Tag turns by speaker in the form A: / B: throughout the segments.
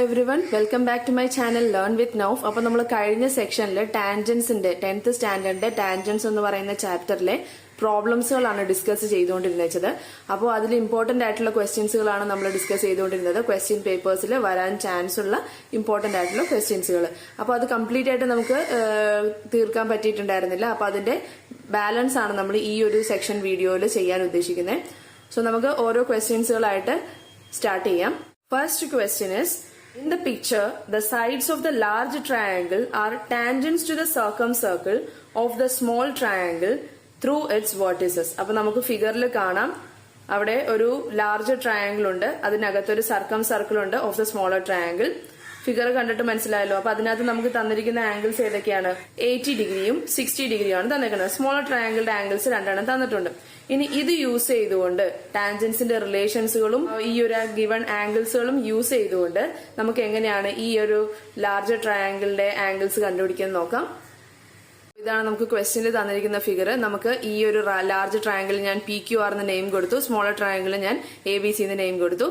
A: everyone, welcome back to my channel Learn with Nauf. അപ്പോൾ നമ്മൾ കഴിഞ്ഞ സെക്ഷനിൽ ടാൻജൻസിന്റെ 10th സ്റ്റാൻഡേർഡിന്റെ ടാൻജൻസ് എന്ന് പറയുന്ന ചാപ്റ്ററിലെ പ്രോബ്ലംസുകളാണ് ഡിസ്കസ് ചെയ്തുകൊണ്ടിരുന്നത്. അപ്പോൾ അതിൽ ഇമ്പോർട്ടന്റ് ആയിട്ടുള്ള ക്വസ്റ്റ്യൻസുകളാണ് നമ്മൾ ഡിസ്കസ് ചെയ്തുകൊണ്ടിരുന്നത്. ക്വസ്റ്റ്യൻ പേപ്പേഴ്സിൽ വരാൻ ചാൻസ് ഉള്ള ഇമ്പോർട്ടന്റ് ആയിട്ടുള്ള ക്വസ്റ്റ്യൻസുകൾ. അപ്പോൾ അത് കംപ്ലീറ്റ് ആയിട്ട് നമുക്ക് തീർക്കാൻ പറ്റിയിട്ടുണ്ടായിരുന്നില്ല. അപ്പോൾ അതിന്റെ ബാലൻസ് ആണ് നമ്മൾ ഈ ഒരു സെക്ഷൻ വീഡിയോയിൽ ചെയ്യാൻ ഉദ്ദേശിക്കുന്നത്. സോ നമുക്ക് ഓരോ ക്വസ്റ്റ്യൻസുകളായിട്ട് സ്റ്റാർട്ട് ചെയ്യാം. First question is, in the picture, the sides of the large triangle are tangents to the circumcircle of the small triangle through its vertices. അപ്പോൾ നമുക്ക് ഫിഗറിൽ കാണാം, അവിടെ ഒരു ലാർജ് ട്രയാങ്കിൾ ഉണ്ട്, അതിനകത്തൊരു സർക്കം സർക്കിൾ ഉണ്ട് of the smaller triangle. Figure കണ്ടിട്ട് മനസ്സിലായല്ലോ. അപ്പൊ അതിനകത്ത് നമുക്ക് തന്നിരിക്കുന്ന ആംഗിൾസ് ഏതൊക്കെയാണ്? 80 ഡിഗ്രിയും 60 ഡിഗ്രിയുമാണ് തന്നിരിക്കുന്നത്. സ്മോളർ ട്രയാങ്കിളുടെ ആംഗിൾസ് രണ്ടെണ്ണം തന്നിട്ടുണ്ട്. ഇനി ഇത് യൂസ് ചെയ്തുകൊണ്ട് ടാൻജൻസിന്റെ റിലേഷൻസുകളും ഈ ഒരു ഗിവൺ ആംഗിൾസുകളും യൂസ് ചെയ്തുകൊണ്ട് നമുക്ക് എങ്ങനെയാണ് ഈ ഒരു ലാർജർ ട്രയാങ്കിളിന്റെ ആംഗിൾസ് കണ്ടുപിടിക്കാൻ നോക്കാം. ഇതാണ് നമുക്ക് ക്വസ്റ്റ്യനിൽ തന്നിരിക്കുന്ന ഫിഗർ. നമുക്ക് ഈ ഒരു ലാർജ് ട്രയാങ്കിളിൽ ഞാൻ PQR എന്ന് നെയിം കൊടുത്തു, സ്മോളർ ട്രയാങ്കിളിൽ ഞാൻ ABC എന്ന് നെയിം കൊടുത്തു.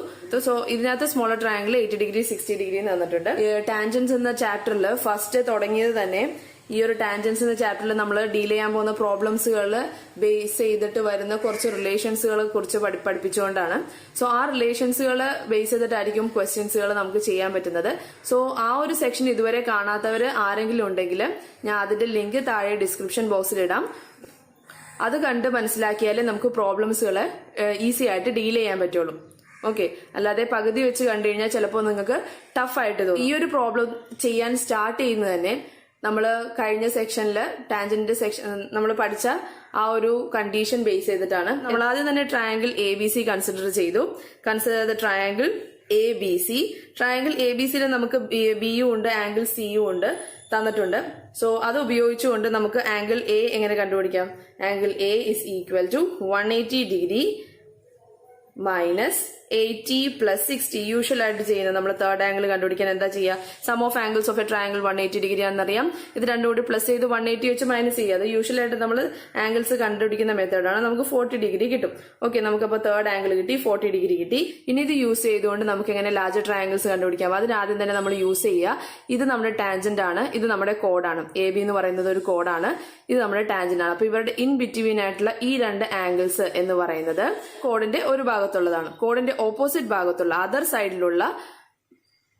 A: സോ ഇതിനകത്ത് സ്മോളർ ട്രയാങ്കിൾ 80 ഡിഗ്രി 60 ഡിഗ്രി തന്നിട്ടുണ്ട്. ടാൻജൻസ് എന്ന ചാപ്റ്ററിൽ ഫസ്റ്റ് തുടങ്ങിയത് തന്നെ ഈ ഒരു ടാൻജൻസ് എന്ന ചാപ്റ്ററിൽ നമ്മൾ ഡീൽ ചെയ്യാൻ പോകുന്ന പ്രോബ്ലംസുകൾ ബേസ് ചെയ്തിട്ട് വരുന്ന കുറച്ച് റിലേഷൻസുകളെ കുറിച്ച് പഠിപ്പിച്ചുകൊണ്ടാണ്. സോ ആ റിലേഷൻസുകൾ ബേസ് ചെയ്തിട്ടായിരിക്കും ക്വസ്റ്റ്യൻസുകൾ നമുക്ക് ചെയ്യാൻ പറ്റുന്നത്. സോ ആ ഒരു സെക്ഷൻ ഇതുവരെ കാണാത്തവർ ആരെങ്കിലും ഉണ്ടെങ്കിൽ ഞാൻ അതിന്റെ ലിങ്ക് താഴെ ഡിസ്ക്രിപ്ഷൻ ബോക്സിൽ ഇടാം. അത് കണ്ട് മനസ്സിലാക്കിയാലേ നമുക്ക് പ്രോബ്ലംസുകൾ ഈസി ആയിട്ട് ഡീൽ ചെയ്യാൻ പറ്റുള്ളൂ. ഓക്കെ, അല്ലാതെ പകുതി വെച്ച് കണ്ടു കഴിഞ്ഞാൽ ചിലപ്പോൾ നിങ്ങൾക്ക് ടഫായിട്ട് തോന്നും. ഈ ഒരു പ്രോബ്ലം ചെയ്യാൻ സ്റ്റാർട്ട് ചെയ്യുന്നത് തന്നെ നമ്മൾ കഴിഞ്ഞ സെക്ഷനിൽ ടാൻജന്റിന്റെ സെക്ഷൻ നമ്മൾ പഠിച്ച ആ ഒരു കണ്ടീഷൻ ബേസ് ചെയ്തിട്ടാണ്. നമ്മൾ ആദ്യം തന്നെ ട്രയാങ്കിൾ ABC കൺസിഡർ ചെയ്തു. Consider the triangle ABC. Triangle ABCയിൽ നമുക്ക് ബിയും ഉണ്ട്, ആംഗിൾ സിയും ഉണ്ട് തന്നിട്ടുണ്ട്. സോ അത് ഉപയോഗിച്ചുകൊണ്ട് നമുക്ക് ആംഗിൾ A എങ്ങനെ കണ്ടുപിടിക്കാം? Angle A is equal to 180 degree minus 80 plus 60. Usual ആയിട്ട് ചെയ്യുന്നത് നമ്മൾ തേർഡ് ആംഗിൾ കണ്ടുപിടിക്കാൻ എന്താ ചെയ്യുക? Sum of angles of a triangle 180 degree ആണെന്നറിയാം. ഇത് രണ്ടും കൂടി പ്ലസ് ചെയ്ത് 180 വെച്ച് മൈനസ് ചെയ്യുക. അത് യൂഷ്വൽ ആയിട്ട് നമ്മൾ ആംഗിൾസ് കണ്ടുപിടിക്കുന്ന മെത്തേഡാണ്. നമുക്ക് 40 ഡിഗ്രി കിട്ടും. ഓക്കെ, നമുക്കപ്പോൾ തേർഡ് ആംഗിൾ കിട്ടി, 40 ഡിഗ്രി കിട്ടി. ഇനി ഇത് യൂസ് ചെയ്തുകൊണ്ട് നമുക്ക് എങ്ങനെ ലാർജർ ട്രയാംഗിൾസ് കണ്ടുപിടിക്കാം? അതിന് ആദ്യം തന്നെ നമ്മൾ യൂസ് ചെയ്യുക, ഇത് നമ്മുടെ ടാൻജന്റ് ആണ്, ഇത് നമ്മുടെ കോഡാണ്. AB എന്ന് പറയുന്നത് ഒരു കോഡാണ്, ഇത് നമ്മുടെ ടാൻജന്റ് ആണ്. അപ്പൊ ഇവരുടെ ഇൻ ബിറ്റ്വീൻ ആയിട്ടുള്ള ഈ രണ്ട് ആംഗിൾസ് എന്ന് പറയുന്നത് കോഡിന്റെ ഒരു ഭാഗത്തുള്ളതാണ്. കോഡിന്റെ ഓപ്പോസിറ്റ് ഭാഗത്തുള്ള അതർ സൈഡിലുള്ള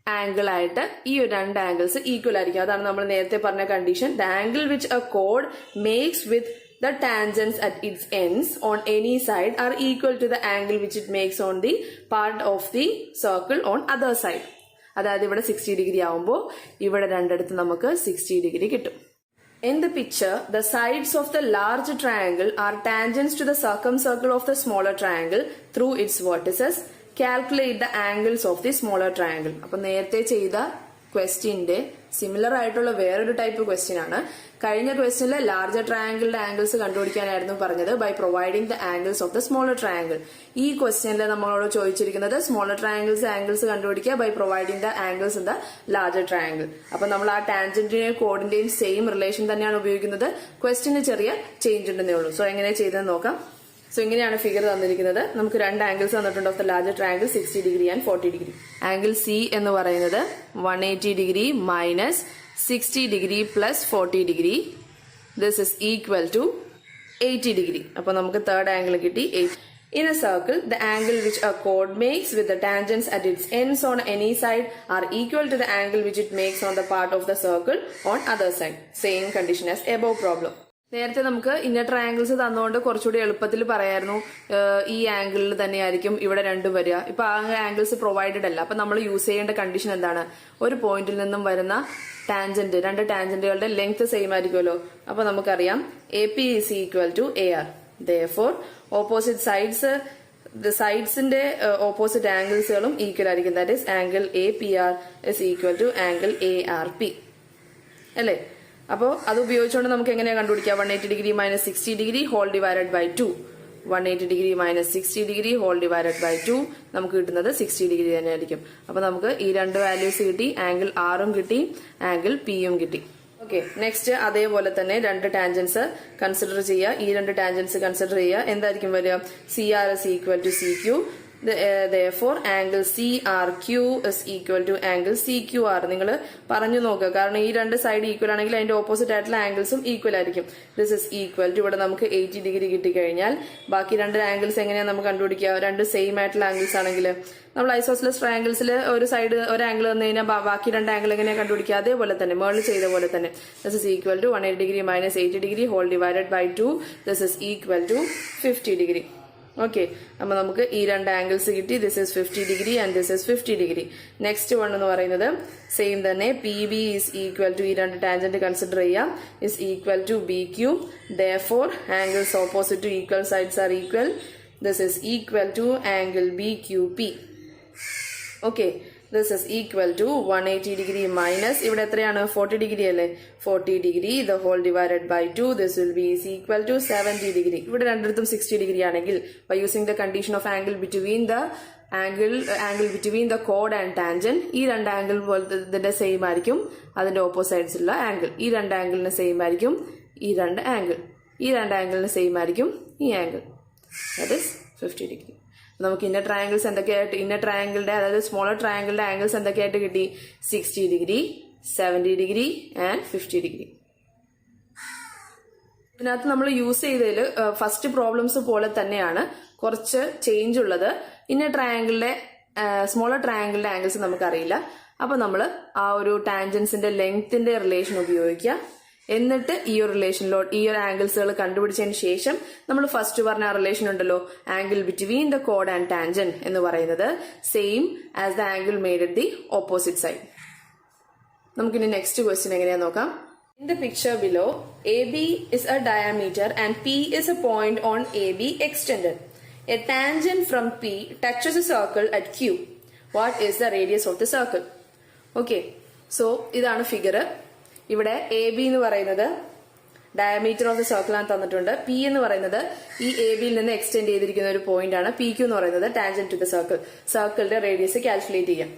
A: ആംഗിൾ ആയിട്ട് ഈ ഒരു രണ്ട് ആംഗിൾസ് ഈക്വൽ ആയിരിക്കും. അതാണ് നമ്മൾ നേരത്തെ പറഞ്ഞ condition. The angle which A code makes with the tangents at its ends on any side are equal to the angle which it makes on the part of the circle on other side. അതായത് ഇവിടെ 60 degree ആവുമ്പോൾ ഇവിടെ രണ്ടിടത്ത് നമുക്ക് 60 degree കിട്ടും. In the picture, the sides of the large triangle are tangents to the circumcircle of the smaller triangle through its vertices. Calculate the angles of the smaller triangle. അപ്പൊ നേരത്തെ ചെയ്ത ക്വസ്റ്റ്യന്റെ സിമിലർ ആയിട്ടുള്ള വേറൊരു ടൈപ്പ് ക്വസ്റ്റ്യൻ ആണ്. കഴിഞ്ഞ ക്വസ്റ്റ്യനിൽ larger ട്രയാംഗിളിന്റെ angles കണ്ടുപിടിക്കാനായിരുന്നു പറഞ്ഞത്, by providing the angles of the smaller triangle. ഈ ക്വസ്റ്റ്യനിൽ നമ്മളോട് ചോദിച്ചിരിക്കുന്നത് സ്മോളർ ട്രയാംഗിൾസ് ആംഗിൾസ് കണ്ടുപിടിക്കുക by providing the angles in the larger triangle. അപ്പൊ നമ്മൾ ആ ടാൻജന്റിന്റെയും കോഡിന്റെയും സെയിം റിലേഷൻ തന്നെയാണ് ഉപയോഗിക്കുന്നത്. ക്വസ്റ്റ്യന് ചെറിയ ചേഞ്ച് ഉണ്ടെന്നേ ഉള്ളൂ. സോ എങ്ങനെ ചെയ്തെന്ന് നോക്കാം. സോ ഇങ്ങനെയാണ് ഫിഗർ തന്നിരിക്കുന്നത്. നമുക്ക് രണ്ട് ആംഗിൾസ് തന്നിട്ടുണ്ട് of the larger triangle, 60 degree and 40 degree. Angle C എന്ന് പറയുന്നത് 180 degree minus 60 degree plus 40 degree. This is equal to 80 degree. അപ്പൊ നമുക്ക് തേർഡ് ആംഗിൾ കിട്ടി 8. In a circle, the angle which a chord makes with the tangents at its ends on any side are equal to the angle which it makes on the part of the circle on other side. Same condition as above problem. നേരത്തെ നമുക്ക് inner triangles തന്നുകൊണ്ട് കുറച്ചുകൂടി എളുപ്പത്തിൽ പറയായിരുന്നു, ഈ ആംഗിളിൽ തന്നെയായിരിക്കും ഇവിടെ രണ്ടും വരിക. ഇപ്പൊ ആ ആംഗിൾസ് പ്രൊവൈഡഡ് അല്ല. അപ്പൊ നമ്മൾ യൂസ് ചെയ്യേണ്ട കണ്ടീഷൻ എന്താണ്? ഒരു പോയിന്റിൽ നിന്നും വരുന്ന ടാൻജന്റ്, രണ്ട് ടാൻജന്റുകളുടെ ലെങ്ത് സെയിം ആയിരിക്കുമല്ലോ. അപ്പൊ നമുക്കറിയാം AP is equal to AR. Therefore, opposite sides സൈഡ്സിന്റെ ഓപ്പോസിറ്റ് ആംഗിൾസുകളും ഈക്വൽ ആയിരിക്കും. That is angle APR is equal to angle ARP അല്ലേ? അപ്പോൾ അത് ഉപയോഗിച്ചുകൊണ്ട് നമുക്ക് എങ്ങനെയാണ് കണ്ടുപിടിക്കുക? 180 degree minus 60 degree whole divided by 2. 180 degree minus 60 degree whole divided by 2 നമുക്ക് കിട്ടുന്നത് 60 ഡിഗ്രി തന്നെയായിരിക്കും. അപ്പൊ നമുക്ക് ഈ രണ്ട് വാല്യൂസ് കിട്ടി. ആംഗിൾ Rഉം കിട്ടി, ആംഗിൾ Pയും കിട്ടി. ഓക്കെ, നെക്സ്റ്റ് അതേപോലെ തന്നെ രണ്ട് ടാൻജൻസ് കൺസിഡർ ചെയ്യുക. ഈ രണ്ട് ടാൻജൻസ് കൺസിഡർ ചെയ്യുക. എന്തായിരിക്കും വരിക? CR is equal to CQ Therefore angle CRQ is equal to angle CQR. നിങ്ങൾ പറഞ്ഞു നോക്കുക, കാരണം ഈ രണ്ട് സൈഡ് ഈക്വൽ ആണെങ്കിൽ അതിന്റെ ഓപ്പോസിറ്റ് ആയിട്ടുള്ള ആംഗിൾസും ഈക്വൽ ആയിരിക്കും. ദിസ് ഇസ് ഈക്വൽ ടു, ഇവിടെ നമുക്ക് 80 ഡിഗ്രി കിട്ടിക്കഴിഞ്ഞാൽ ബാക്കി രണ്ട് ആംഗിൾസ് എങ്ങനെയാണ് നമുക്ക് കണ്ടുപിടിക്കുക? രണ്ട് സെയിം ആയിട്ടുള്ള ആംഗിൾസ് ആണെങ്കിൽ നമ്മൾ ഐസോസെലസ് ട്രയാംഗിൾസിൽ ഒരു സൈഡ് ഒരു ആംഗിൾ വന്നു കഴിഞ്ഞാൽ ബാക്കി രണ്ട് ആംഗിൾ എങ്ങനെയാണ് കണ്ടുപിടിക്കുക? അതേപോലെ തന്നെ മേളിൽ ചെയ്ത പോലെ തന്നെ. This is equal to 180 degree minus 80 degree whole divided by 2. This is equal to 50 degree. Okay, അപ്പൊ നമുക്ക് ഈ രണ്ട് ആംഗിൾസ് കിട്ടി. This is 50 degree and this is 50 degree. Next one എന്ന് പറയുന്നത് സെയിം തന്നെ. P B is equal to, ഈ രണ്ട് ടാൻജന്റ് കൺസിഡർ ചെയ്യാം, is equal to B Q. Therefore angles opposite to equal sides are equal. This is equal to angle BQP. Okay, this is equal to 180 degree minus, ഇവിടെ എത്രയാണ്? 40 degree അല്ലേ? 40 degree the whole divided by 2. This will be is equal to 70 degree. ഇവിടെ രണ്ടിടത്തും 60 degree ആണെങ്കിൽ by using the condition of angle between the chord and tangent, ഈ രണ്ട് angle പോലത്തെ same ആയിരിക്കും അതിന്റെ ഓപ്പോസിറ്റ്സിലുള്ള ആംഗിൾ. ഈ രണ്ട് ആംഗിളിന് സെയിം ആയിരിക്കും ഈ രണ്ട് ആംഗിൾ. ഈ രണ്ട് ആംഗിളിന് സെയിം ആയിരിക്കും ഈ ആംഗിൾ. That is 50 degree. നമുക്ക് ഇന്നർ ട്രയാംഗിൾസ് എന്തൊക്കെയായിട്ട്, ഇന്നർ ട്രയാംഗിളിന്റെ അതായത് സ്മോളർ ട്രയാംഗിളിന്റെ ആംഗിൾസ് എന്തൊക്കെയായിട്ട് കിട്ടി? 60 ഡിഗ്രി, 70 ഡിഗ്രി ആൻഡ് 50 ഡിഗ്രി. ഇതിനകത്ത് നമ്മൾ യൂസ് ചെയ്തതിൽ ഫസ്റ്റ് പ്രോബ്ലംസ് പോലെ തന്നെയാണ് കുറച്ച് ചേഞ്ച് ഉള്ളത്. ഇന്നർ ട്രയാംഗിളിന്റെ സ്മോളർ ട്രയാംഗിളിന്റെ ആംഗിൾസ് നമുക്കറിയില്ല. അപ്പൊ നമ്മൾ ആ ഒരു ടാൻജൻസിന്റെ ലെങ്ത്തിന്റെ റിലേഷൻ ഉപയോഗിക്കുക. എന്നിട്ട് ഈ ഒരു റിലേഷനിലോട്ട് ഈ ഒരു ആംഗിൾസുകൾ കണ്ടുപിടിച്ചതിന് ശേഷം നമ്മൾ ഫസ്റ്റ് പറഞ്ഞ ആ റിലേഷൻ ഉണ്ടല്ലോ, angle between the code and tangent എന്ന് പറയുന്നത് same as the angle made at the opposite side. നമുക്കിനി നെക്സ്റ്റ് ക്വസ്റ്റ്യൻ എങ്ങനെയാ നോക്കാം. In the picture below AB is a diameter and P is a point on AB extended. A tangent from P touches a circle at Q. What is the radius of the circle? Okay, so ഇതാണ് figure. ഇവിടെ A B എന്ന് പറയുന്നത് diameter of the circle ആണ് തന്നിട്ടുണ്ട്. P എന്ന് പറയുന്നത് ഈ A ബിയിൽ നിന്ന് എക്സ്റ്റെൻഡ് ചെയ്തിരിക്കുന്ന ഒരു പോയിന്റ് ആണ്. പി ക്യു എന്ന് പറയുന്നത് ടാൻജന്റ് ടു ദ സർക്കിൾ. സർക്കിളിന്റെ റേഡിയസ് കാൽക്കുലേറ്റ് ചെയ്യാം.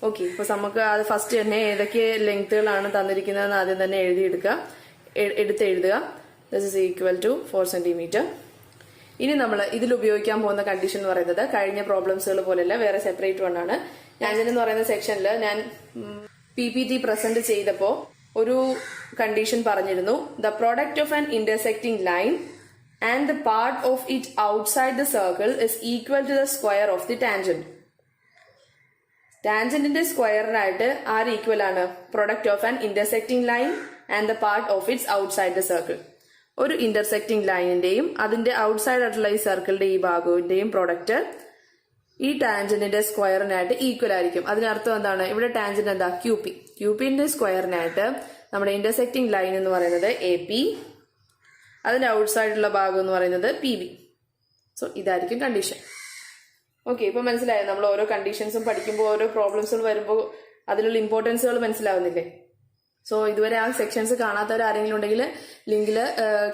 A: ഓക്കെ, ഇപ്പൊ നമുക്ക് അത് ഫസ്റ്റ് തന്നെ ഏതൊക്കെ ലെങ്ത്തുകളാണ് തന്നിരിക്കുന്നതെന്ന് ആദ്യം തന്നെ എഴുതുക. This is equal to 4 centimetre. ഇനി നമ്മൾ ഇതിൽ ഉപയോഗിക്കാൻ പോകുന്ന കണ്ടീഷൻ എന്ന് പറയുന്നത് കഴിഞ്ഞ പ്രോബ്ലംസുകൾ പോലെയല്ല, വേറെ സെപ്പറേറ്റ് വൺ ആണ്. ടാൻജന്റ് എന്ന് പറയുന്ന സെക്ഷനിൽ ഞാൻ PPT പ്രസന്റ് ചെയ്തപ്പോ ഒരു കണ്ടീഷൻ പറഞ്ഞിരുന്നു. The product of an intersecting line and the part of it outside the circle is equal to the square of the tangent. ടാൻജന്റിന്റെ സ്ക്വയറിനായിട്ട് ആര് ഈക്വൽ ആണ്? Product of an intersecting line and the part of its outside the circle. ഒരു intersecting ലൈനിന്റെയും അതിന്റെ outside ആയിട്ടുള്ള ഈ സർക്കിളിന്റെ ഈ ഭാഗത്തിന്റെയും പ്രൊഡക്റ്റ് ഈ ടാൻജന്റിന്റെ സ്ക്വയറിനായിട്ട് ഈക്വൽ ആയിരിക്കും. അതിനർത്ഥം എന്താണ്? ഇവിടെ ടാൻജന്റ് എന്താ? QP. QPന്റെ സ്ക്വയറിനായിട്ട് നമ്മുടെ ഇന്റർസെക്റ്റിംഗ് ലൈൻ എന്ന് പറയുന്നത് AP, അതിന്റെ ഔട്ട്സൈഡുള്ള ഭാഗം എന്ന് പറയുന്നത് PB. സോ ഇതായിരിക്കും കണ്ടീഷൻ. ഓക്കെ, ഇപ്പൊ മനസ്സിലായോ? നമ്മൾ ഓരോ കണ്ടീഷൻസും പഠിക്കുമ്പോൾ ഓരോ പ്രോബ്ലംസുകൾ വരുമ്പോൾ അതിലുള്ള ഇമ്പോർട്ടൻസുകൾ മനസ്സിലാവുന്നില്ലേ? സോ ഇതുവരെ ആ സെക്ഷൻസ് കാണാത്തവർ ആരെങ്കിലും ഉണ്ടെങ്കിൽ ലിങ്കിൽ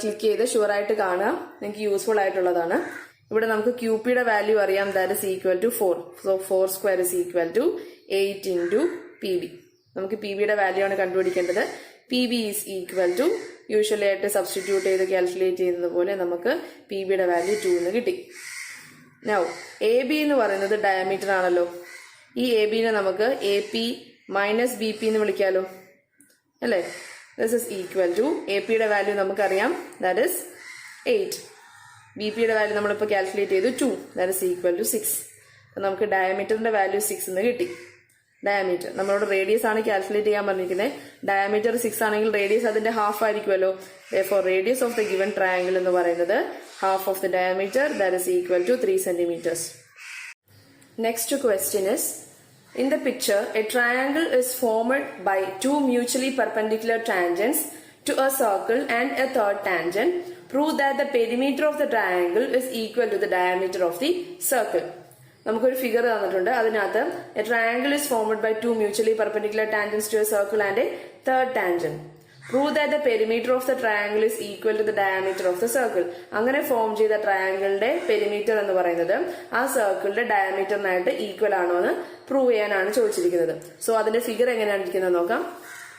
A: ക്ലിക്ക് ചെയ്ത് ഷുവറായിട്ട് കാണുക. നിങ്ങൾക്ക് യൂസ്ഫുൾ ആയിട്ടുള്ളതാണ്. ഇവിടെ നമുക്ക് QPയുടെ വാല്യൂ അറിയാം. That is equal to 4. So 4 square is equal to 8 into PB. നമുക്ക് PBയുടെ വാല്യൂ ആണ് കണ്ടുപിടിക്കേണ്ടത്. PB is equal to usually ആയിട്ട് സബ്സ്റ്റിറ്റ്യൂട്ട് ചെയ്ത് കാൽക്കുലേറ്റ് ചെയ്യുന്നത് പോലെ നമുക്ക് PBയുടെ വാല്യൂ 2 എന്ന് കിട്ടി. നൗ AB എന്ന് പറയുന്നത് ഡയമീറ്റർ ആണല്ലോ. ഈ ABനെ നമുക്ക് AP മൈനസ് BP എന്ന് വിളിക്കാലോ, അല്ലേ? ദിസ് ഇസ് ഈക്വൽ ടു APയുടെ വാല്യൂ നമുക്കറിയാം. That is 8. BPയുടെ വാല്യൂ നമ്മളിപ്പോൾ കാൽക്കുലേറ്റ് ചെയ്തു 2. That is equal to 6. അപ്പൊ നമുക്ക് ഡയമീറ്ററിന്റെ വാല്യൂ 6 എന്ന് കിട്ടി. ഡയമീറ്റർ നമ്മളോട് റേഡിയസ് ആണ് കാൽക്കുലേറ്റ് ചെയ്യാൻ പറഞ്ഞിരിക്കുന്നത്. ഡയമീറ്റർ 6 ആണെങ്കിൽ റേഡിയസ് അതിന്റെ ഹാഫ് ആയിരിക്കുമല്ലോ. Therefore radius of the given triangle എന്ന് പറയുന്നത് half of the diameter, that is equal to 3 centimetres. Next question is, in the picture a triangle is formed by two mutually perpendicular tangents to a circle and a third tangent. Prove that the perimeter of the triangle is equal to the diameter of the circle. നമുക്കൊരു figure തന്നിട്ടുണ്ട്. അതിനകത്ത് a triangle is formed by two mutually perpendicular tangents to a circle and a third tangent. Prove that the perimeter of the triangle is equal to the diameter of the circle. അങ്ങനെ form ചെയ്ത ട്രയാംഗിളിന്റെ perimeter എന്ന് പറയുന്നത് ആ സർക്കിളിന്റെ ഡയമീറ്ററിനായിട്ട് equal ആണോ എന്ന് prove ചെയ്യാനാണ് ചോദിച്ചിരിക്കുന്നത്. സോ അതിന്റെ ഫിഗർ എങ്ങനെയാണ് ഇരിക്കുന്നത് നോക്കാം.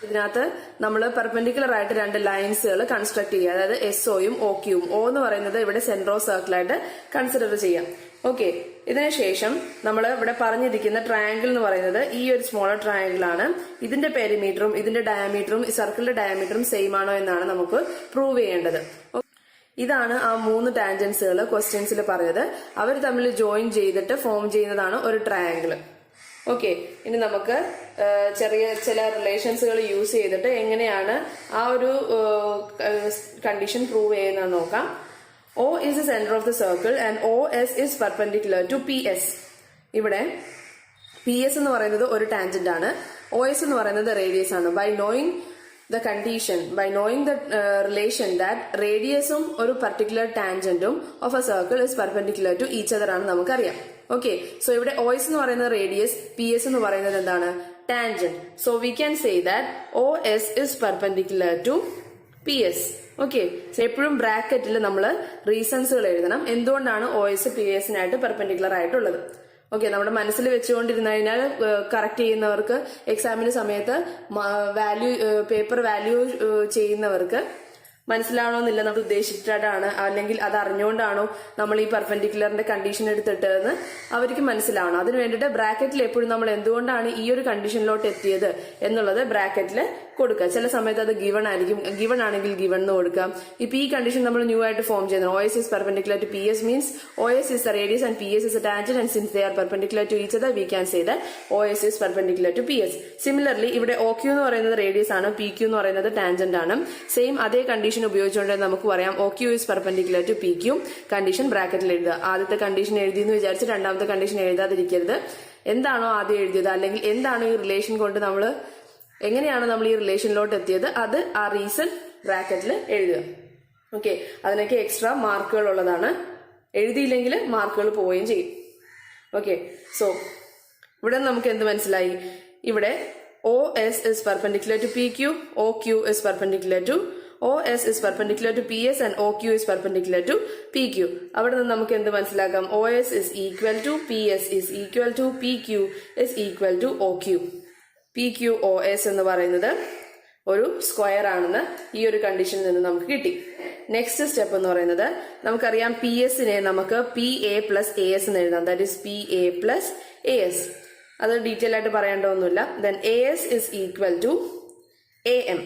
A: ഇതിനകത്ത് നമ്മൾ പെർപെൻഡിക്കുലർ ആയിട്ട് രണ്ട് ലൈൻസുകൾ കൺസ്ട്രക്ട് ചെയ്യുക. അതായത് SOയും OQയും. O എന്ന് പറയുന്നത് ഇവിടെ സെന്റർ ഓഫ് സർക്കിൾ ആയിട്ട് കൺസിഡർ ചെയ്യാം. ഓക്കെ, ഇതിനുശേഷം നമ്മൾ ഇവിടെ പറഞ്ഞിരിക്കുന്ന ട്രയാങ്കിൾ എന്ന് പറയുന്നത് ഈ ഒരു സ്മോളർ ട്രയാങ്കിൾ ആണ്. ഇതിന്റെ പെരിമീറ്ററും ഇതിന്റെ ഡയമീറ്ററും ഈ സർക്കിളിന്റെ ഡയമീറ്ററും സെയിം ആണോ എന്നാണ് നമുക്ക് പ്രൂവ് ചെയ്യേണ്ടത്. ഇതാണ് ആ 3 ടാൻജൻസുകൾ ക്വസ്റ്റ്യൻസിൽ പറഞ്ഞത്. അവർ തമ്മിൽ ജോയിൻ ചെയ്തിട്ട് ഫോം ചെയ്യുന്നതാണ് ഒരു ട്രയാങ്കിൾ. ഓക്കെ, ഇനി നമുക്ക് ചില റിലേഷൻസുകൾ യൂസ് ചെയ്തിട്ട് എങ്ങനെയാണ് ആ ഒരു കണ്ടീഷൻ പ്രൂവ് ചെയ്യുന്നത് നോക്കാം. O is the center of the circle and OS is perpendicular to PS. ഇവിടെ PS എന്ന് പറയുന്നത് ഒരു ടാൻജന്റ് ആണ്, OS എന്ന് പറയുന്നത് റേഡിയസ് ആണ്. By knowing the condition, by knowing the relation that റേഡിയസും ഒരു പർട്ടിക്കുലർ ടാൻജന്റും of a circle is perpendicular to each other ആണ് നമുക്കറിയാം. ഓക്കെ, സോ ഇവിടെ OS എന്ന് പറയുന്നത് റേഡിയസ്, PS എന്ന് പറയുന്നത് എന്താണ്? Tangent. So we can say that OS is perpendicular to PS. Okay, എപ്പോഴും ബ്രാക്കറ്റിൽ നമ്മൾ റീസൺസുകൾ എഴുതണം എന്തുകൊണ്ടാണ് OS PS-നായിട്ട് പെർപെൻഡിക്കുലർ ആയിട്ടുള്ളത്. ഓക്കെ, നമ്മുടെ മനസ്സിൽ വെച്ചുകൊണ്ടിരുന്നു കഴിഞ്ഞാൽ കറക്റ്റ് ചെയ്യുന്നവർക്ക് എക്സാമിന് സമയത്ത് പേപ്പർ വാല്യൂ ചെയ്യുന്നവർക്ക് മനസ്സിലാവണമെന്നില്ല നമ്മൾ ഉദ്ദേശിച്ചിട്ടാണ് അല്ലെങ്കിൽ അത് അറിഞ്ഞുകൊണ്ടാണോ നമ്മൾ ഈ പെർപെൻഡിക്കുലറിന്റെ കണ്ടീഷൻ എടുത്തിട്ടെന്ന് അവർക്ക് മനസ്സിലാവണം. അതിന് വേണ്ടിയിട്ട് ബ്രാക്കറ്റിൽ എപ്പോഴും നമ്മൾ എന്തുകൊണ്ടാണ് ഈ ഒരു കണ്ടീഷനിലോട്ട് എത്തിയത് എന്നുള്ളത് ബ്രാക്കറ്റിൽ കൊടുക്കുക. ചില സമയത്ത് അത് ഗിവൺ ആയിരിക്കും, ഗിവൺ ആണെങ്കിൽ ഗിവൺ എന്ന് കൊടുക്കാം. ഇപ്പൊ ഈ കണ്ടീഷൻ നമ്മൾ ന്യൂ ആയിട്ട് ഫോം ചെയ്യുന്നത് OS is perpendicular to PS means OS is the radius and PS is a tangent, and since they are perpendicular to each other we can say that OS is perpendicular to PS. Similarly ഇവിടെ OQ എന്ന് പറയുന്നത് radius ആണ്, PQ എന്ന് പറയുന്നത് tangent ആണ്. Same അതേ condition ഉപയോഗിച്ചുകൊണ്ട് നമുക്ക് പറയാം OQ is perpendicular to PQ. Condition ബ്രാക്കറ്റിൽ എഴുതുക. ആദ്യത്തെ കണ്ടീഷൻ എഴുതിയെന്ന് വിചാരിച്ച് രണ്ടാമത്തെ കണ്ടീഷൻ എഴുതാതിരിക്കരുത്. എന്താണോ ആദ്യം എഴുതിയത് അല്ലെങ്കിൽ എന്താണ് ഈ റിലേഷൻ കൊണ്ട് നമ്മൾ എങ്ങനെയാണ് നമ്മൾ ഈ റിലേഷനിലോട്ട് എത്തിയത് അത് ആ റീസൺ ബ്രാക്കറ്റിൽ എഴുതുക. ഓക്കെ, അതിനൊക്കെ എക്സ്ട്രാ മാർക്കുകൾ ഉള്ളതാണ്. എഴുതിയില്ലെങ്കിൽ മാർക്കുകൾ പോവുകയും ചെയ്യും. ഓക്കെ, സോ ഇവിടെ നമുക്ക് എന്ത് മനസ്സിലായി? ഇവിടെ OS is perpendicular to PQ, OQ is perpendicular to OS is perpendicular to PS and OQ is perpendicular to PQ. അവിടെ നിന്ന് നമുക്ക് എന്ത് മനസ്സിലാക്കാം? OS is equal to PS is equal to PQ is equal to OQ. PQOS എന്ന് പറയുന്നത് ഒരു square ആണെന്ന് ഈ ഒരു കണ്ടീഷനിൽ നിന്ന് നമുക്ക് കിട്ടി. നെക്സ്റ്റ് സ്റ്റെപ്പ് എന്ന് പറയുന്നത് നമുക്കറിയാം PS-നെ നമുക്ക് PA plus AS എന്ന് എഴുതാം. That is PA plus AS. അത് ഡീറ്റെയിൽ ആയിട്ട് പറയേണ്ടതൊന്നുമില്ല. Then AS is equal to AM.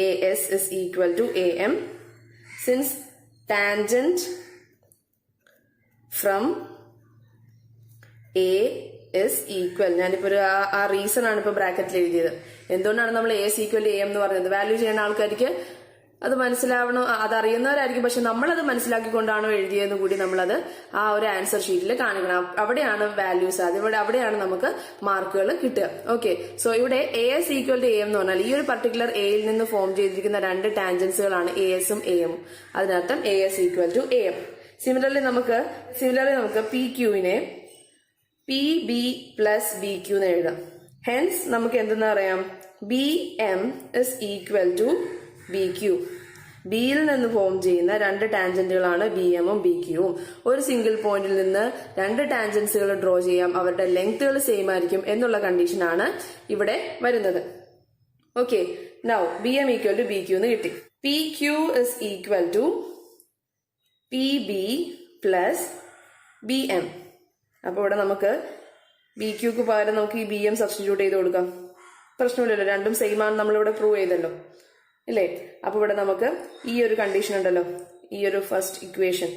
A: AS is equal to AM since tangent from A is equal. ഞാനിപ്പോ ആ റീസൺ ആണ് ഇപ്പൊ ബ്രാക്കറ്റിൽ എഴുതിയത്. എന്തുകൊണ്ടാണ് നമ്മൾ AS equal to AM എന്ന് പറയുന്നത്? വാല്യൂ ചെയ്യുന്ന ആൾക്കാർക്ക് അത് മനസ്സിലാവണോ, അതറിയുന്നവരായിരിക്കും. പക്ഷെ നമ്മളത് മനസ്സിലാക്കിക്കൊണ്ടാണോ എഴുതിയെന്ന് കൂടി നമ്മളത് ആ ഒരു ആൻസർ ഷീറ്റിൽ കാണിക്കണം. അവിടെയാണ് വാല്യൂസ്, അവിടെയാണ് നമുക്ക് മാർക്കുകൾ കിട്ടുക. ഓക്കെ, സോ ഇവിടെ AS equal to AM എന്ന് പറഞ്ഞാൽ ഈ ഒരു പർട്ടിക്കുലർ എയിൽ നിന്ന് ഫോം ചെയ്തിരിക്കുന്ന രണ്ട് ടാൻജൻസുകളാണ് AS-ഉം AM-ഉം. അതിനർത്ഥം AS equal to AM. Similarly നമുക്ക് PQ-നെ PB plus BQ എന്ന് എഴുതാം. ഹെൻസ് നമുക്ക് എന്തെന്ന് പറയാം? BM is equal to BQ. ബിയിൽ നിന്ന് ഫോം ചെയ്യുന്ന രണ്ട് ടാൻജന്റുകളാണ് BM-ഉം BQ-ഉം. ഒരു സിംഗിൾ പോയിന്റിൽ നിന്ന് രണ്ട് ടാൻജൻസുകൾ ഡ്രോ ചെയ്യാം, അവരുടെ ലെങ്ത്തുകൾ സെയിം ആയിരിക്കും എന്നുള്ള കണ്ടീഷനാണ് ഇവിടെ വരുന്നത്. Okay, now BM equal to BQ എന്ന് കിട്ടി. PQ is equal to PB plus BM. അപ്പൊ ഇവിടെ നമുക്ക് BQ-ക്ക് പകരം നമുക്ക് ഈ BM സബ്സ്റ്റിറ്റ്യൂട്ട് ചെയ്ത് കൊടുക്കാം. പ്രശ്നമില്ലല്ലോ, രണ്ടും സെയിം ആണ് നമ്മളിവിടെ പ്രൂവ് ചെയ്തല്ലോ അല്ലേ. അപ്പൊ ഇവിടെ നമുക്ക് ഈ ഒരു കണ്ടീഷൻ ഉണ്ടല്ലോ, ഈ ഒരു ഫസ്റ്റ് ഇക്വേഷൻ,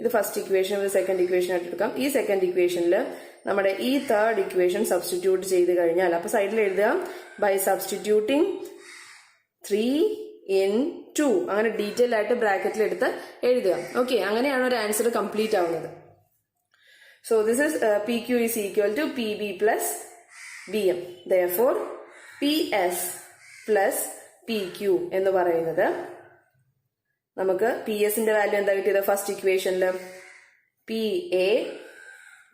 A: ഇത് ഫസ്റ്റ് ഇക്വേഷൻ, ഇത് സെക്കൻഡ് ഇക്വേഷൻ ആയിട്ട് എടുക്കാം. ഈ സെക്കൻഡ് ഇക്വേഷനിൽ നമ്മുടെ ഈ തേർഡ് ഇക്വേഷൻ സബ്സ്റ്റിറ്റ്യൂട്ട് ചെയ്ത് കഴിഞ്ഞാൽ, അപ്പൊ സൈഡിൽ എഴുതുക ബൈ സബ്സ്റ്റിറ്റ്യൂട്ടിങ് 3 in 2, അങ്ങനെ ഡീറ്റെയിൽ ആയിട്ട് ബ്രാക്കറ്റിൽ എടുത്ത് എഴുതുക. ഓക്കെ, അങ്ങനെയാണ് ഒരു ആൻസർ കംപ്ലീറ്റ് ആവുന്നത്. So this is PQ is equal to PB plus BM. Therefore PS plus PQ എന്ന് പറയുന്നത് നമുക്ക് PS-ന്റെ വാല്യൂ എന്താ കിട്ടിയത്? ഫസ്റ്റ് ഇക്വേഷനിൽ PA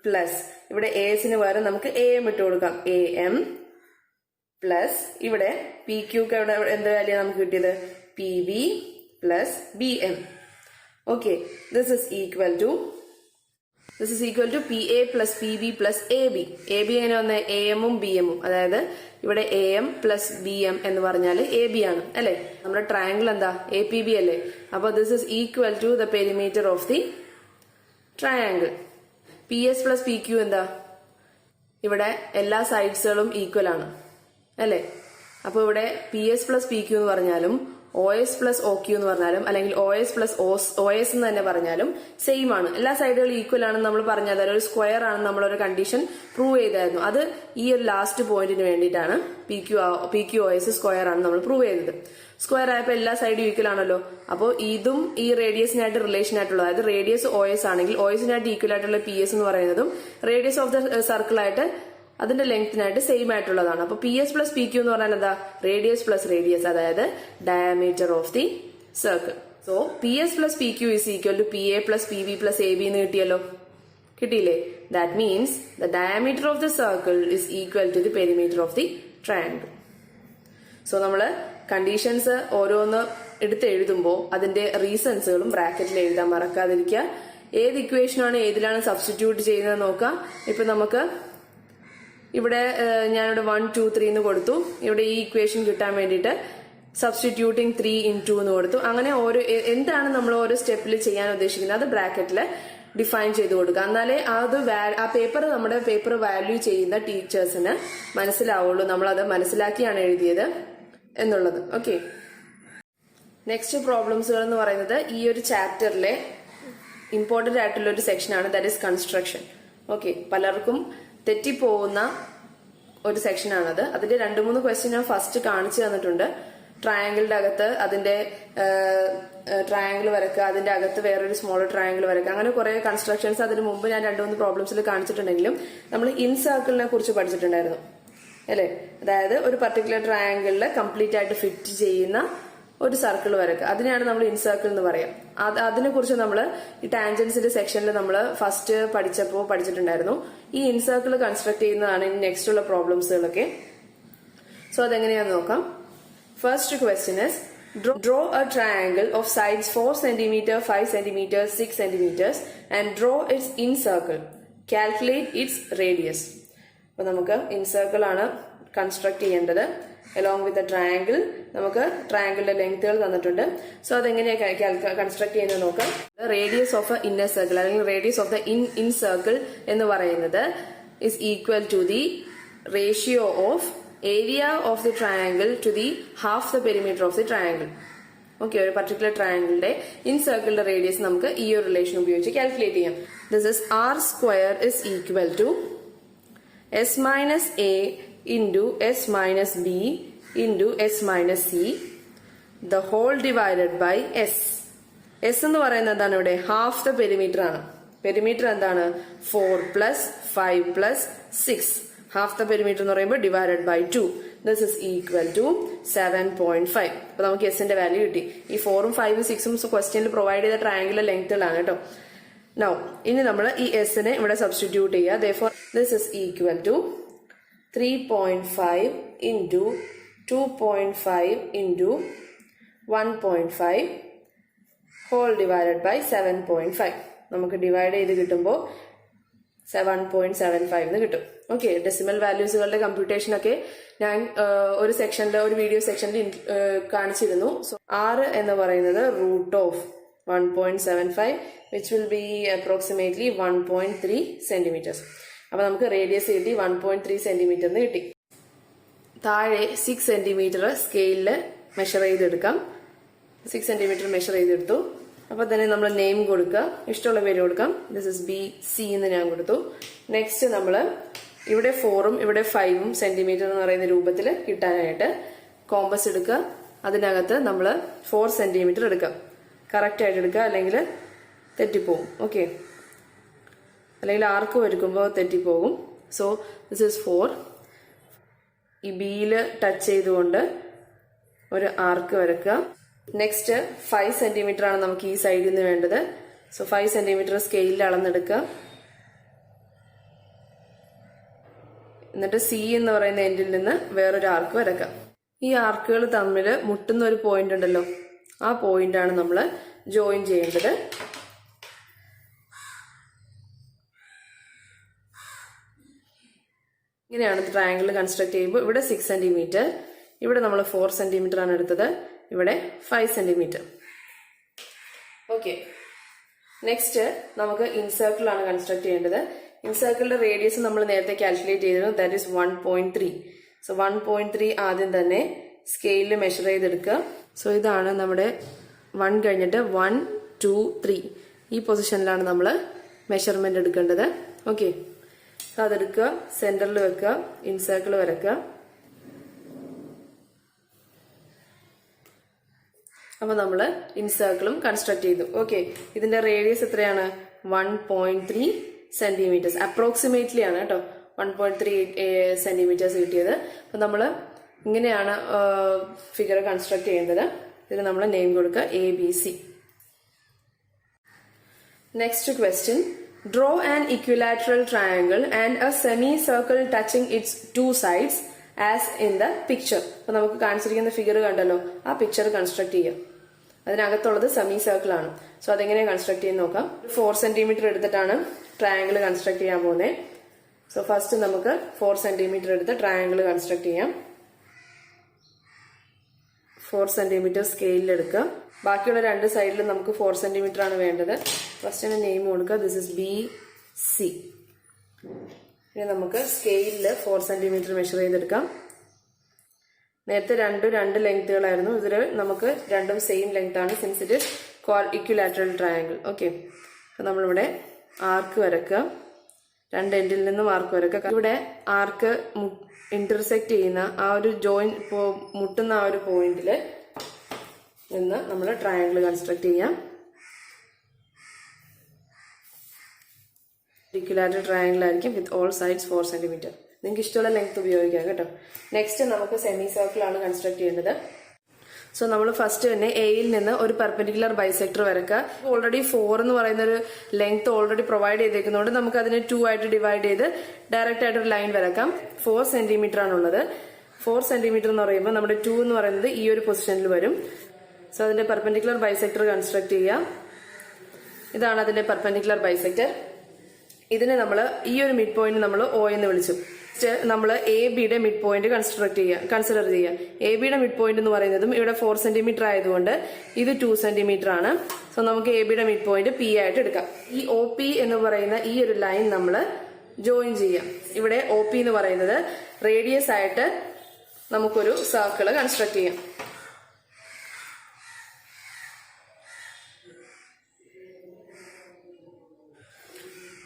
A: പ്ലസ് ഇവിടെ AS-ന് പകരം നമുക്ക് AM ഇട്ട് കൊടുക്കാം, AM പ്ലസ് ഇവിടെ PQ-ക്ക് ഇവിടെ എന്ത് വാല്യൂ നമുക്ക് കിട്ടിയത്? PB plus BM. Okay, this is equal to PA plus PB plus AB. AB എങ്ങനെ വന്ന്? AM-ഉം BM-ഉം. അതായത് ഇവിടെ AM plus BM എന്ന് പറഞ്ഞാൽ AB ആണ് അല്ലെ. നമ്മുടെ ട്രയാങ്കിൾ എന്താ? APB അല്ലേ. അപ്പൊ this is equal to the perimeter of the triangle. PS plus PQ എന്താ? ഇവിടെ എല്ലാ സൈഡ്സുകളും ഈക്വൽ ആണ് അല്ലേ? അപ്പൊ ഇവിടെ PS പ്ലസ് PQ എന്ന് പറഞ്ഞാലും OS പ്ലസ് OQ എന്ന് പറഞ്ഞാലും അല്ലെങ്കിൽ OS പ്ലസ് OS എന്ന് തന്നെ പറഞ്ഞാലും സെയിം ആണ്. എല്ലാ സൈഡുകളും ഈക്വൽ ആണെന്ന് നമ്മൾ പറഞ്ഞാൽ ഒരു സ്ക്വയർ ആണെന്ന് നമ്മളൊരു കണ്ടീഷൻ പ്രൂവ് ചെയ്തായിരുന്നു. അത് ഈ ഒരു ലാസ്റ്റ് പോയിന്റിന് വേണ്ടിയിട്ടാണ് PQ OS സ്ക്വയർ ആണ് നമ്മൾ പ്രൂവ് ചെയ്തത്. സ്ക്വയർ ആയപ്പോൾ എല്ലാ സൈഡും ഈക്വൽ ആണല്ലോ. അപ്പോൾ ഇതും ഈ റേഡിയസിനായിട്ട് റിലേഷൻ ആയിട്ടുള്ള, അതായത് റേഡിയസ് OS ആണെങ്കിൽ OS-നായിട്ട് ഈക്വൽ ആയിട്ടുള്ള PS എന്ന് പറയുന്നതും റേഡിയസ് ഓഫ് ദ സർക്കിൾ ആയിട്ട് അതിന്റെ ലെങ്ത്തിനായിട്ട് സെയിം ആയിട്ടുള്ളതാണ്. അപ്പൊ PS പ്ലസ് PQ എന്ന് പറഞ്ഞാൽ എന്താ? റേഡിയസ് പ്ലസ് റേഡിയസ്, അതായത് diameter of the circle. So PS plus PQ is equal to PA plus PB plus AB എന്ന് കിട്ടിയല്ലോ. കിട്ടിയില്ലേ? That means the diameter of the circle is equal to the perimeter of the triangle. So നമ്മള് conditions ഓരോന്ന് എടുത്ത് എഴുതുമ്പോൾ അതിന്റെ റീസൺസുകളും ബ്രാക്കറ്റിൽ എഴുതാൻ മറക്കാതിരിക്കുക. ഏത് ഇക്വേഷനാണ് ഏതിലാണ് സബ്സ്റ്റിറ്റ്യൂട്ട് ചെയ്യുന്നത് നോക്കാം. ഇപ്പൊ നമുക്ക് ഇവിടെ ഞാനിവിടെ 1 2 3 എന്ന് കൊടുത്തു. ഇവിടെ ഈ ഇക്വേഷൻ കിട്ടാൻ വേണ്ടിയിട്ട് സബ്സ്റ്റിറ്റ്യൂട്ടിങ് 3 into എന്ന് കൊടുത്തു. അങ്ങനെ എന്താണ് നമ്മൾ ഓരോ സ്റ്റെപ്പിൽ ചെയ്യാൻ ഉദ്ദേശിക്കുന്നത് അത് ബ്രാക്കറ്റിൽ ഡിഫൈൻ ചെയ്ത് കൊടുക്കുക. എന്നാലേ ആ പേപ്പർ നമ്മുടെ പേപ്പർ വാല്യൂ ചെയ്യുന്ന ടീച്ചേഴ്സിന് മനസ്സിലാവുള്ളൂ നമ്മളത് മനസ്സിലാക്കിയാണ് എഴുതിയത് എന്നുള്ളത്. ഓക്കെ, നെക്സ്റ്റ് പ്രോബ്ലംസുകൾ എന്ന് പറയുന്നത് ഈ ഒരു ചാപ്റ്ററിലെ ഇമ്പോർട്ടന്റ് ആയിട്ടുള്ള ഒരു സെക്ഷനാണ്, ദാറ്റ് ഇസ് കൺസ്ട്രക്ഷൻ. ഓക്കെ, പലർക്കും തെറ്റിപ്പോകുന്ന ഒരു സെക്ഷനാണത്. അതിന്റെ 2-3 ക്വസ്റ്റ്യൻ ഞാൻ ഫസ്റ്റ് കാണിച്ചു തന്നിട്ടുണ്ട്. ട്രയാങ്കിളിന്റെ അകത്ത് അതിന്റെ ട്രയാങ്കിൾ വരക്കുക, അതിന്റെ അകത്ത് വേറൊരു സ്മോളർ ട്രയാങ്കിൾ വരക്കുക, അങ്ങനെ കുറെ കൺസ്ട്രക്ഷൻസ് അതിന് മുമ്പ് ഞാൻ 2-3 പ്രോബ്ലംസിൽ കാണിച്ചിട്ടുണ്ടെങ്കിലും നമ്മൾ ഇൻ സർക്കിളിനെ കുറിച്ച് പഠിച്ചിട്ടുണ്ടായിരുന്നു അല്ലെ? അതായത് ഒരു പർട്ടിക്കുലർ ട്രയാങ്കിളിൽ കംപ്ലീറ്റ് ആയിട്ട് ഫിറ്റ് ചെയ്യുന്ന ഒരു സർക്കിൾ വരക്കുക, അതിനെയാണ് നമ്മൾ ഇൻ സർക്കിൾ എന്ന് പറയാം. അതിനെ കുറിച്ച് നമ്മൾ ഈ ടാൻജൻസിന്റെ സെക്ഷനിൽ നമ്മൾ ഫസ്റ്റ് പഠിച്ചപ്പോൾ പഠിച്ചിട്ടുണ്ടായിരുന്നു. ഈ ഇൻ സർക്കിൾ കൺസ്ട്രക്ട് ചെയ്യുന്നതാണ് ഇനി നെക്സ്റ്റ് ഉള്ള പ്രോബ്ലംസുകളൊക്കെ. സോ അതെങ്ങനെയാന്ന് നോക്കാം. First question is draw a triangle of sides 4 cm, 5 cm, 6 cm and draw its in circle. Calculate its radius. അപ്പൊ നമുക്ക് ഇൻ സർക്കിൾ ആണ് കൺസ്ട്രക്ട് ചെയ്യേണ്ടത്. along with the triangle നമുക്ക് ട്രയാങ്കിളിന്റെ ലെങ്ത്തുകൾ തന്നിട്ടുണ്ട്. സോ അതെങ്ങനെയാണ് കൺസ്ട്രക്ട് ചെയ്യുന്നത് നോക്കാം. Radius of a inner circle അല്ലെങ്കിൽ radius of the incircle എന്ന് പറയുന്നത് is equal to the ratio of area of the triangle to the half the perimeter of the triangle. Okay, ഒരു particular ട്രയാങ്കിളിന്റെ ഇൻ സർക്കിളിന്റെ radius നമുക്ക് ഈ ഒരു റിലേഷൻ ഉപയോഗിച്ച് കാൽക്കുലേറ്റ് ചെയ്യാം. This is R square is equal to S minus A into S minus B into S minus C the whole divided by S. S എന്ന് പറയുന്നത് എന്താണ്? ഇവിടെ ഹാഫ് ദ പെരിമീറ്റർ ആണ്. പെരിമീറ്റർ എന്താണ്? 4 plus 5 plus 6. Half the perimeter എന്ന് പറയുമ്പോൾ divided by 2. This is equal to 7.5. അപ്പൊ നമുക്ക് എസിന്റെ വാല്യൂ കിട്ടി. ഈ 4ഉം 5ഉം 6ഉം ക്വസ്റ്റ്യനിൽ പ്രൊവൈഡ് ചെയ്ത ട്രയാങ്കിളിലെ ലെങ്ത്തുകളാണ് കേട്ടോ. നൗ ഇനി നമ്മൾ ഈ എസിനെ ഇവിടെ സബ്സ്റ്റിറ്റ്യൂട്ട് ചെയ്യുക. therefore this is equal to 3.5 into 2.5 into 1.5 whole divided by 7.5. നമുക്ക് ഡിവൈഡ് ചെയ്ത് കിട്ടുമ്പോൾ 7.75 എന്ന് കിട്ടും. ഓക്കെ, ഡെസിമൽ വാല്യൂസുകളുടെ കമ്പ്യൂട്ടേഷൻ ഒക്കെ ഞാൻ ഒരു സെക്ഷനിൽ, ഒരു വീഡിയോ സെക്ഷനിൽ കാണിച്ചിരുന്നു. സോ R എന്ന് പറയുന്നത് root of 1.75 which will be approximately 1.3 centimeters. അപ്പൊ നമുക്ക് റേഡിയസ് കിട്ടി 1.3 സെന്റിമീറ്റർ എന്ന് കിട്ടി. താഴെ 6 സെന്റിമീറ്റർ സ്കെയിലിൽ മെഷർ ചെയ്തെടുക്കാം. 6 സെന്റിമീറ്റർ മെഷർ ചെയ്തെടുത്തു. അപ്പൊ തന്നെ നമ്മൾ നെയിം കൊടുക്കുക, ഇഷ്ടമുള്ള പേര് കൊടുക്കാം. ദിസ് ഇസ് BC എന്ന് ഞാൻ കൊടുത്തു. നെക്സ്റ്റ് നമ്മൾ ഇവിടെ 4ഉം ഇവിടെ 5ഉം സെന്റിമീറ്റർ എന്ന് പറയുന്ന രൂപത്തിൽ കിട്ടാനായിട്ട് കോമ്പസ് എടുക്കുക. അതിനകത്ത് നമ്മൾ 4 സെന്റിമീറ്റർ എടുക്കാം. കറക്റ്റ് ആയിട്ട് എടുക്കുക, അല്ലെങ്കിൽ തെറ്റിപ്പോകും. ഓക്കെ, അല്ലെങ്കിൽ ആർക്ക് വരയ്ക്കുമ്പോൾ തെറ്റിപ്പോകും. So this is 4. ഈ ബിയിൽ ടച്ച് ചെയ്തുകൊണ്ട് ഒരു ആർക്ക് വരയ്ക്കുക. നെക്സ്റ്റ് 5 സെന്റിമീറ്റർ ആണ് നമുക്ക് ഈ സൈഡിൽ നിന്ന് വേണ്ടത്. സോ 5 സെന്റിമീറ്റർ സ്കെയിലിൽ അളന്നെടുക്കുക. എന്നിട്ട് C എന്ന് പറയുന്ന എൻഡിൽ നിന്ന് വേറൊരു ആർക്ക് വരക്കാം. ഈ ആർക്കുകൾ തമ്മിൽ മുട്ടുന്ന ഒരു പോയിന്റ് ഉണ്ടല്ലോ, ആ പോയിന്റ് ആണ് നമ്മൾ ജോയിൻ ചെയ്യേണ്ടത്. ഇങ്ങനെയാണ് ട്രയാങ്കിൾ കൺസ്ട്രക്ട് ചെയ്യുമ്പോൾ ഇവിടെ 6 സെന്റിമീറ്റർ, ഇവിടെ നമ്മൾ 4 സെന്റിമീറ്റർ ആണ് എടുത്തത്, ഇവിടെ 5 സെന്റിമീറ്റർ. ഓക്കെ, നെക്സ്റ്റ് നമുക്ക് ഇൻസർക്കിൾ ആണ് കൺസ്ട്രക്ട് ചെയ്യേണ്ടത്. ഇൻസർക്കിളിന്റെ റേഡിയസ് നമ്മൾ നേരത്തെ കാൽക്കുലേറ്റ് ചെയ്തിരുന്നു, ദാറ്റ് ഈസ് 1.3. സോ 1.3 ആദ്യം തന്നെ സ്കെയിലിൽ മെഷർ ചെയ്തെടുക്കുക. സോ ഇതാണ് നമ്മുടെ 1 കഴിഞ്ഞിട്ട് 1, 2, 3 ഈ പൊസിഷനിലാണ് നമ്മൾ മെഷർമെന്റ് എടുക്കേണ്ടത്. ഓക്കെ, അതെടുക്കുക, സെന്ററിൽ വെക്കുക, ഇൻസർക്കിൾ വരക്കുക. അപ്പൊ നമ്മള് ഇൻസർക്കിളും കൺസ്ട്രക്ട് ചെയ്തു. ഓക്കെ, ഇതിന്റെ റേഡിയസ് എത്രയാണ്? 1.3 സെന്റിമീറ്റേഴ്സ്. അപ്രോക്സിമേറ്റ്ലി ആണ് കേട്ടോ 1.3 സെന്റിമീറ്റേഴ്സ് കിട്ടിയത്. അപ്പൊ നമ്മള് ഇങ്ങനെയാണ് ഫിഗർ കൺസ്ട്രക്ട് ചെയ്യേണ്ടത്. ഇതിന് നമ്മൾ നെയിം കൊടുക്കുക ABC. Next question, draw an equilateral triangle and A semi circle touching it's 2 sides as in the picture. അപ്പൊ നമുക്ക് കാണിച്ചിരിക്കുന്ന ഫിഗർ കണ്ടല്ലോ, ആ പിക്ചർ കൺസ്ട്രക്ട് ചെയ്യാം. അതിനകത്തുള്ളത് സെമി സർക്കിൾ ആണ്. സോ അതെങ്ങനെ കൺസ്ട്രക്ട് ചെയ്യാൻ നോക്കാം. 4 സെന്റിമീറ്റർ എടുത്തിട്ടാണ് ട്രയാങ്കിൾ കൺസ്ട്രക്ട് ചെയ്യാൻ പോകുന്നത്. സോ ഫസ്റ്റ് നമുക്ക് 4 സെന്റിമീറ്റർ എടുത്ത് ട്രയാങ്കിൾ കൺസ്ട്രക്ട് ചെയ്യാം. 4 സെന്റിമീറ്റർ സ്കെയിലിൽ എടുക്കുക. ബാക്കിയുള്ള 2 സൈഡിലും നമുക്ക് 4 സെന്റിമീറ്റർ ആണ് വേണ്ടത്. ഫസ്റ്റിന് നെയിം കൊടുക്കുക, ദിസ് ഇസ് BC. ഇനി നമുക്ക് സ്കെയിലിൽ 4 സെന്റിമീറ്റർ മെഷർ ചെയ്തെടുക്കാം. നേരത്തെ 2 ലെങ്ത്തുകളായിരുന്നു, ഇതിൽ നമുക്ക് രണ്ടും സെയിം ലെങ്ത് ആണ്, since it is equilateral triangle. Okay, അപ്പൊ നമ്മളിവിടെ ആർക്ക് വരക്കുക, 2 എൻഡിൽ നിന്നും ആർക്ക് വരക്കുക. ഇവിടെ ആർക്ക് ഇന്റർസെക്ട് ചെയ്യുന്ന ആ ഒരു ജോയിന്റ് മുട്ടുന്ന ആ ഒരു പോയിന്റിൽ നിന്ന് നമ്മൾ ട്രയാങ്കിൾ കൺസ്ട്രക്ട് ചെയ്യാം. ഇക്വിലാറ്ററൽ ട്രയാങ്കിൾ ആയിരിക്കും വിത്ത് ഓൾ സൈഡ്സ് 4 സെന്റിമീറ്റർ. നിങ്ങൾക്ക് ഇഷ്ടമുള്ള ലെങ്ത് ഉപയോഗിക്കാം കേട്ടോ. നെക്സ്റ്റ് നമുക്ക് സെമി സർക്കിൾ ആണ് കൺസ്ട്രക്ട് ചെയ്യേണ്ടത്. സോ നമ്മൾ ഫസ്റ്റ് തന്നെ എയിൽ നിന്ന് ഒരു പെർപെൻഡിക്കുലർ ബൈസെക്ടർ വരക്കുക. ഓൾറെഡി 4 എന്ന് പറയുന്ന ഒരു ലെങ്ത് ഓൾറെഡി പ്രൊവൈഡ് ചെയ്തേക്കുന്നതുകൊണ്ട് നമുക്ക് അതിനെ 2 ആയിട്ട് ഡിവൈഡ് ചെയ്ത് ഡയറക്റ്റ് ആയിട്ട് ഒരു ലൈൻ വരക്കാം. 4 സെന്റിമീറ്റർ ആണുള്ളത്. 4 സെന്റിമീറ്റർ എന്ന് പറയുമ്പോൾ നമ്മുടെ 2 എന്ന് പറയുന്നത് ഈ ഒരു പൊസിഷനിൽ വരും. സോ അതിന്റെ പെർപെൻഡിക്കുലർ ബൈസെക്ടർ കൺസ്ട്രക്ട് ചെയ്യാം. ഇതാണ് അതിന്റെ പെർപെൻഡിക്കുലർ ബൈസെക്ടർ. ഇതിനെ നമ്മൾ ഈ ഒരു മിഡ് പോയിന്റ് നമ്മൾ O എന്ന് വിളിച്ചു. നമ്മൾ AB മിഡ് പോയിന്റ് കൺസിഡർ ചെയ്യുക. AB മിഡ് പോയിന്റ് എന്ന് പറയുന്നതും ഇവിടെ 4 സെന്റിമീറ്റർ ആയതുകൊണ്ട് ഇത് 2 സെന്റിമീറ്റർ ആണ്. സോ നമുക്ക് AB മിഡ് പോയിന്റ് P ആയിട്ട് എടുക്കാം. ഈ OP എന്ന് പറയുന്ന ഈ ഒരു ലൈൻ നമ്മൾ ജോയിൻ ചെയ്യാം. ഇവിടെ OP എന്ന് പറയുന്നത് റേഡിയസ് ആയിട്ട് നമുക്കൊരു സർക്കിള് കൺസ്ട്രക്ട് ചെയ്യാം.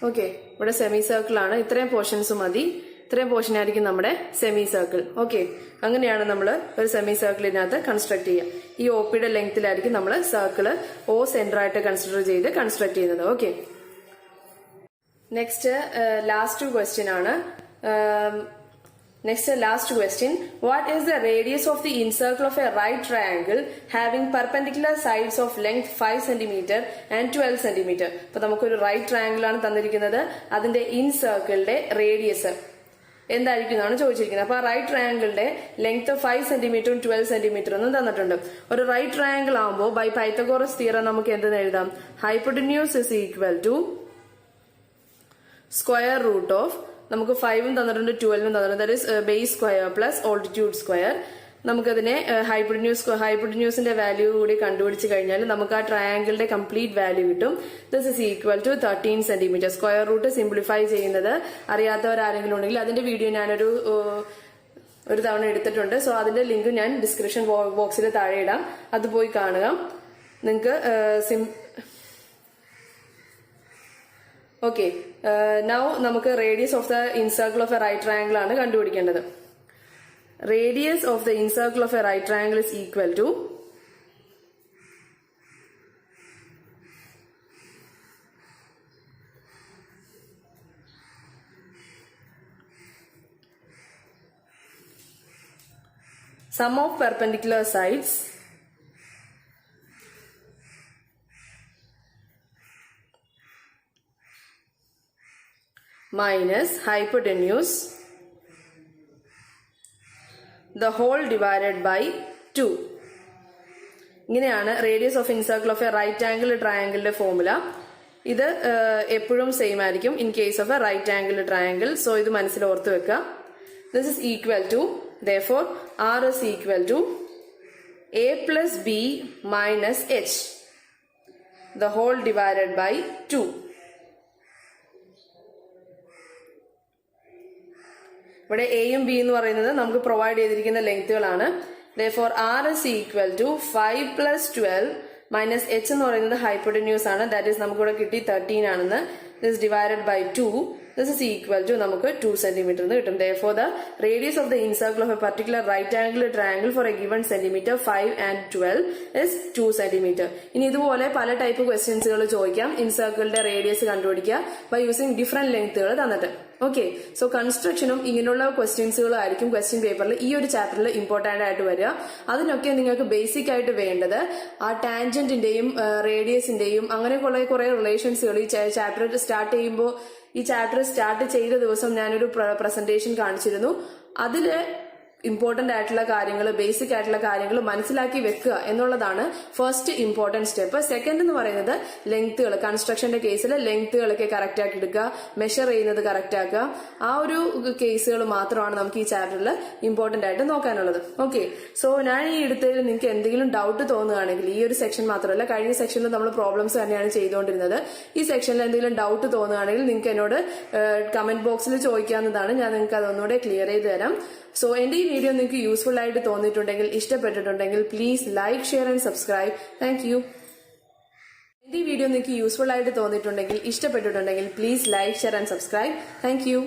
A: ഓക്കെ, ഇവിടെ സെമി സർക്കിൾ ആണ്. ഇത്രയും പോർഷൻസ് മതി. ഇത്രയും പോർഷൻ ആയിരിക്കും നമ്മുടെ സെമി സർക്കിൾ. ഓക്കെ, അങ്ങനെയാണ് നമ്മൾ ഒരു സെമി സർക്കിളിനകത്ത് കൺസ്ട്രക്ട് ചെയ്യുക. ഈ OP ലെങ്ത്തിലായിരിക്കും നമ്മൾ സർക്കിള് O സെന്റർ ആയിട്ട് കൺസിഡർ ചെയ്ത് കൺസ്ട്രക്ട് ചെയ്യുന്നത്. ഓക്കെ, നെക്സ്റ്റ് ലാസ്റ്റ് ക്വസ്റ്റ്യൻ ആണ്. Last question. What is the radius of the incircle of a right triangle having perpendicular sides of length 5 cm and 12 cm? അപ്പൊ നമുക്കൊരു right triangle ആണ് തന്നിരിക്കുന്നത്. അതിന്റെ ഇൻസർക്കിളിന്റെ radius എന്തായിരിക്കും എന്നാണ് ചോദിച്ചിരിക്കുന്നത്. അപ്പൊ ആ റൈറ്റ് ട്രയാങ്കിളിന്റെ ലെങ്ത് 5 സെന്റിമീറ്ററും 12 സെന്റിമീറ്ററും ഒന്നും തന്നിട്ടുണ്ട്. ഒരു റൈറ്റ് ട്രയാങ്കിൾ ആകുമ്പോൾ ബൈ പൈത്തഗോറസ് തിയറം നമുക്ക് എന്തെന്ന് എഴുതാം? Hypotenuse is equal to square root of, നമുക്ക് 5 തന്നിട്ടുണ്ട്, 12 തന്നിട്ടുണ്ട്, that is base square plus altitude square. നമുക്കതിനെ ഹൈപ്പോട്ടന്യൂസിന്റെ വാല്യൂ കൂടി കണ്ടുപിടിച്ച് കഴിഞ്ഞാൽ നമുക്ക് ആ ട്രയാങ്കിളിന്റെ കംപ്ലീറ്റ് വാല്യൂ കിട്ടും. This is equal to 13 centimetre. Square root simplify ചെയ്യുന്നത് അറിയാത്തവരാരെങ്കിലും ഉണ്ടെങ്കിൽ അതിന്റെ വീഡിയോ ഞാനൊരു തവണ എടുത്തിട്ടുണ്ട്. സോ അതിന്റെ ലിങ്ക് ഞാൻ ഡിസ്ക്രിപ്ഷൻ ബോക്സിൽ താഴെ ഇടാം, അത് പോയി കാണുക. നിങ്ങൾക്ക് ഓക്കെ, നൗ നമുക്ക് radius of the incircle of a right triangle ആണ് കണ്ടുപിടിക്കേണ്ടത്. Radius of the incircle of a right triangle is equal to sum of perpendicular sides minus hypotenuse the whole divided by 2. ഇങ്ങനെയാണ് radius of incircle of a right angle ട്രയാങ്കിളിന്റെ formula. ഇത് എപ്പോഴും same ആയിരിക്കും in case of a right angle triangle. So ഇത് മനസ്സിൽ ഓർത്ത് വെക്കുക. This is equal to, therefore R is equal to A plus B minus H. the whole divided by 2. ഇവിടെ എയും ബി എന്ന് പറയുന്നത് നമുക്ക് പ്രൊവൈഡ് ചെയ്തിരിക്കുന്ന ലെങ്ത്തുകളാണ്. therefore r is equal to 5 plus 12 minus h എന്ന് പറയുന്നത് ഹൈപ്പോട്ടന്യൂസ് ആണ്. ദാറ്റ് ഈസ് നമുക്ക് ഇവിടെ കിട്ടി 13 ആണെന്ന്. this divided by 2. this is equal to നമുക്ക് 2 centimeter എന്ന് കിട്ടും. therefore the radius of the incircle of a particular right angle triangle for a given centimeter 5 and 12 is 2 centimeter. ഇനി ഇതുപോലെ പല ടൈപ്പ് ക്വസ്റ്റ്യൻസുകൾ ചോദിക്കാം. ഇൻസർക്കിളിന്റെ റേഡിയസ് കണ്ടുപിടിക്കുക ബൈ യൂസിങ് ഡിഫറെന്റ് ലെങ്ത്തുകൾ തന്നിട്ട്. Okay, so കൺസ്ട്രക്ഷനും ഇങ്ങനെയുള്ള ക്വസ്റ്റ്യൻസുകളായിരിക്കും ക്വസ്റ്റ്യൻ പേപ്പറിൽ ഈ ഒരു ചാപ്റ്ററിൽ ഇമ്പോർട്ടന്റ് ആയിട്ട് വരിക. അതിനൊക്കെ നിങ്ങൾക്ക് ബേസിക് ആയിട്ട് വേണ്ടത് ആ ടാൻജന്റിന്റെയും റേഡിയസിന്റെയും അങ്ങനെയുള്ള കുറെ റിലേഷൻസുകൾ ഈ ചാപ്റ്റർ സ്റ്റാർട്ട് ചെയ്യുമ്പോൾ ഈ ചാപ്റ്റർ സ്റ്റാർട്ട് ചെയ്ത ദിവസം ഞാനൊരു പ്രസന്റേഷൻ കാണിച്ചിരുന്നു. അതില് ഇമ്പോർട്ടന്റ് ആയിട്ടുള്ള കാര്യങ്ങൾ, ബേസിക് ആയിട്ടുള്ള കാര്യങ്ങൾ മനസ്സിലാക്കി വെക്കുക എന്നുള്ളതാണ് ഫസ്റ്റ് ഇമ്പോർട്ടന്റ് സ്റ്റെപ്പ്. സെക്കൻഡ് എന്ന് പറയുന്നത് ലെങ്ത്തുകൾ. കൺസ്ട്രക്ഷന്റെ കേസിൽ ലെങ്ത്തുകളൊക്കെ കറക്റ്റ് ആക്കി എടുക്കുക, മെഷർ ചെയ്യുന്നത് കറക്റ്റ് ആക്കുക. ആ ഒരു കേസുകൾ മാത്രമാണ് നമുക്ക് ഈ ചാപ്റ്ററിൽ ഇമ്പോർട്ടന്റ് ആയിട്ട് നോക്കാനുള്ളത്. ഓക്കെ, സോ ഞാൻ ഈ എടുത്തതിൽ നിങ്ങൾക്ക് എന്തെങ്കിലും ഡൗട്ട് തോന്നുകയാണെങ്കിൽ, ഈ ഒരു സെക്ഷൻ മാത്രമല്ല കഴിഞ്ഞ സെക്ഷനിൽ നമ്മൾ പ്രോബ്ലംസ് തന്നെയാണ് ചെയ്തുകൊണ്ടിരുന്നത്, ഈ സെക്ഷനിൽ എന്തെങ്കിലും ഡൗട്ട് തോന്നുകയാണെങ്കിൽ നിങ്ങൾക്ക് എന്നോട് കമന്റ് ബോക്സിൽ ചോദിക്കാവുന്നതാണ്. ഞാൻ നിങ്ങൾക്ക് അതൊന്നുകൂടെ ക്ലിയർ ചെയ്ത് തരാം. സോ എന്റെ ഈ വീഡിയോ നിങ്ങൾക്ക് യൂസ്ഫുൾ ആയിട്ട് തോന്നിയിട്ടുണ്ടെങ്കിൽ, ഇഷ്ടപ്പെട്ടിട്ടുണ്ടെങ്കിൽ please like, share and subscribe. Thank you. എന്റെ ഈ വീഡിയോ നിങ്ങൾക്ക് യൂസ്ഫുൾ ആയിട്ട് തോന്നിയിട്ടുണ്ടെങ്കിൽ, ഇഷ്ടപ്പെട്ടിട്ടുണ്ടെങ്കിൽ please like, share and subscribe. Thank you.